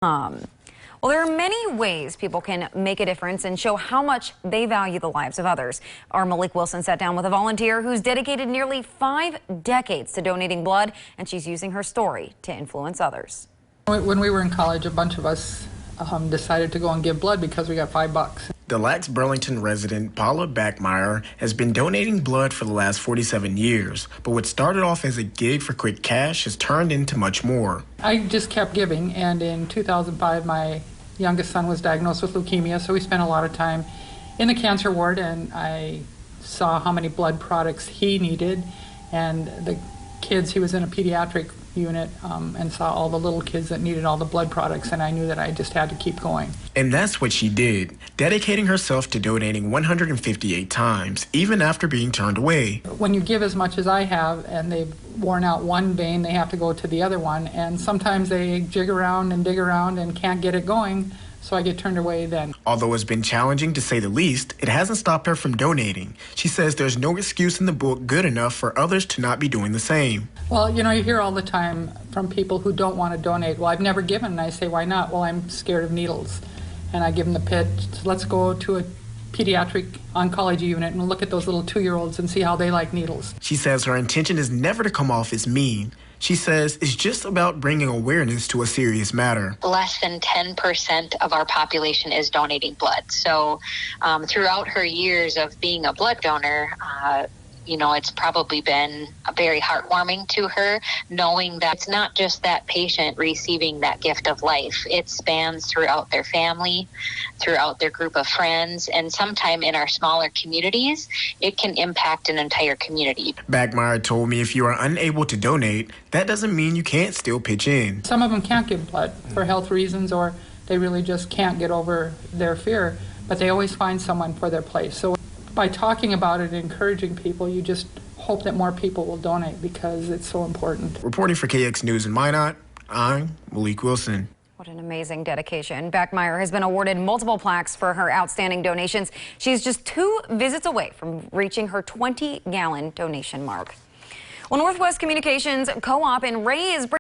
Well, there are many ways people can make a difference and show how much they value the lives of others. Our Malik Wilson sat down with a volunteer who's dedicated nearly 5 decades to donating blood, and she's using her story to influence others. When we were in college, a bunch of us decided to go and give blood because we got $5. The Lax Burlington resident Paula Backmeyer has been donating blood for the last 47 years, but what started off as a gig for quick cash has turned into much more. I just kept giving, and in 2005 my youngest son was diagnosed with leukemia, so we spent a lot of time in the cancer ward, and I saw how many blood products he needed, and the kids, he was in a pediatric unit, and saw all the little kids that needed all the blood products, and I knew that I just had to keep going. And that's what she did, dedicating herself to donating 158 times, even after being turned away. When you give as much as I have and they've worn out one vein, they have to go to the other one, and sometimes they jig around and dig around and can't get it going, so I get turned away then. Although it's been challenging to say the least, it hasn't stopped her from donating. She says there's no excuse in the book good enough for others to not be doing the same. Well, you know, you hear all the time from people who don't want to donate. Well, I've never given, and I say, why not? Well, I'm scared of needles. And I give them the pitch, let's go to a pediatric oncology unit and look at those little 2-year-olds and see how they like needles. She says her intention is never to come off as mean. She says it's just about bringing awareness to a serious matter. Less than 10% of our population is donating blood. So throughout her years of being a blood donor, you know, it's probably been very heartwarming to her, knowing that it's not just that patient receiving that gift of life. It spans throughout their family, throughout their group of friends, and sometime in our smaller communities, it can impact an entire community. Backmeyer told me if you are unable to donate, that doesn't mean you can't still pitch in. Some of them can't give blood for health reasons, or they really just can't get over their fear, but they always find someone for their place. So by talking about it and encouraging people, you just hope that more people will donate because it's so important. Reporting for KX News in Minot, I'm Malik Wilson. What an amazing dedication. Backmeyer has been awarded multiple plaques for her outstanding donations. She's just 2 visits away from reaching her 20-gallon donation mark. Well, Northwest Communications Co-op in Ray is